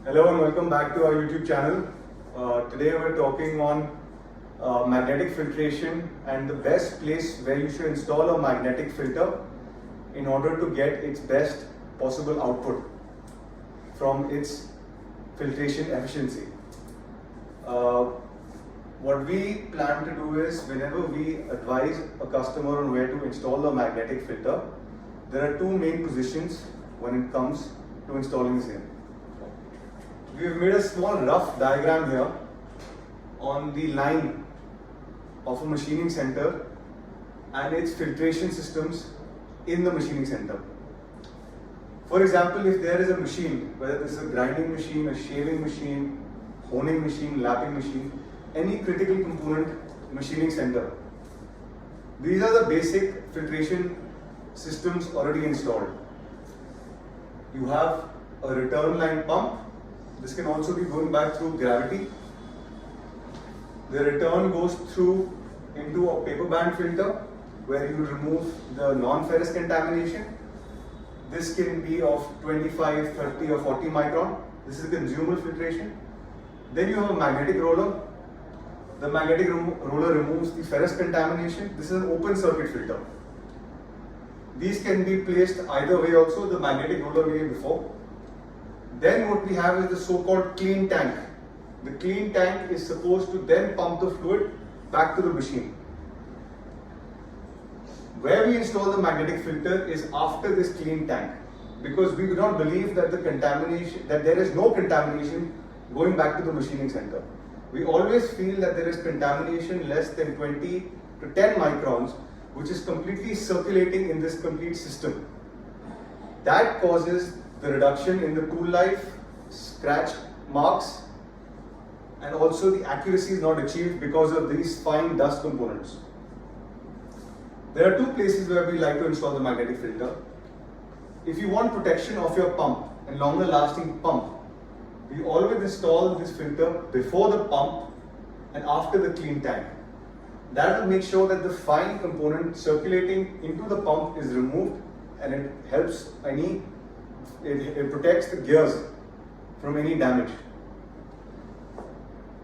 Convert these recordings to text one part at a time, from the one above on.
Hello and welcome back to our YouTube channel. Today we're talking on magnetic filtration and the best place where you should install a magnetic filter in order to get its best possible output from its filtration efficiency. What we plan to do is, whenever we advise a customer on where to install a magnetic filter, there are two main positions when it comes to installing the same. We have made a small rough diagram here on the line of a machining center and its filtration systems in the machining center. For example, if there is a machine, whether this is a grinding machine, a shaving machine, honing machine, lapping machine, any critical component machining center, these are the basic filtration systems already installed. You have a return line pump. This can also be going back through gravity. The return goes through into a paper band filter where you remove the non-ferrous contamination. This can be of 25, 30 or 40 micron. This is consumable filtration. Then you have a magnetic roller. The magnetic roller removes the ferrous contamination. This is an open circuit filter. These can be placed either way also, the magnetic roller way before. Then what we have is the so-called clean tank. The clean tank is supposed to then pump the fluid back to the machine. Where we install the magnetic filter is after this clean tank, because we do not believe that there is no contamination going back to the machining center. We always feel that there is contamination less than 20 to 10 microns, which is completely circulating in this complete system. That causes the reduction in the tool life, scratch marks, and also the accuracy is not achieved because of these fine dust components. There are two places where we like to install the magnetic filter. If you want protection of your pump and longer lasting pump, we always install this filter before the pump and after the clean tank. That will make sure that the fine component circulating into the pump is removed, and it helps it protects the gears from any damage.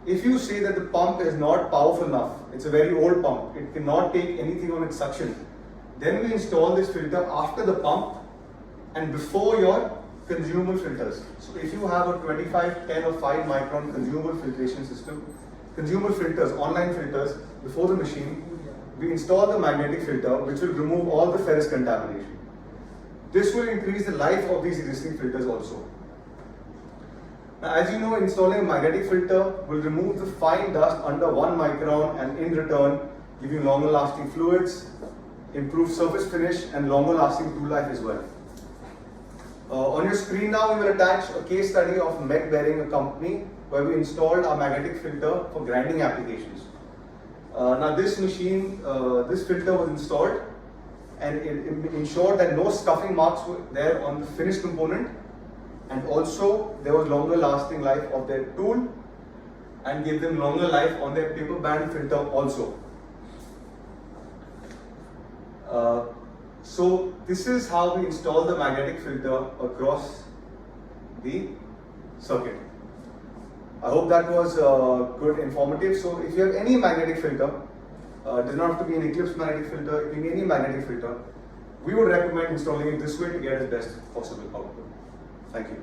If you say that the pump is not powerful enough, it's a very old pump, it cannot take anything on its suction, then we install this filter after the pump and before your consumable filters. So if you have a 25, 10 or 5 micron consumable filtration system, consumable filters, online filters before the machine, we install the magnetic filter which will remove all the ferrous contamination. This will increase the life of these existing filters also. Now, as you know, installing a magnetic filter will remove the fine dust under 1 micron and in return give you longer lasting fluids, improve surface finish and longer lasting tool life as well. On your screen now we will attach a case study of Mech Bearing, a company where we installed our magnetic filter for grinding applications. Now this machine, this filter was installed and it ensured that no scuffing marks were there on the finished component, and also there was longer lasting life of their tool and gave them longer life on their paper band filter also. So this is how we install the magnetic filter across the circuit. I hope that was good, informative. So if you have any magnetic filter, it does not have to be an Eclipse magnetic filter, it can be any magnetic filter, we would recommend installing it this way to get the best possible output. Thank you.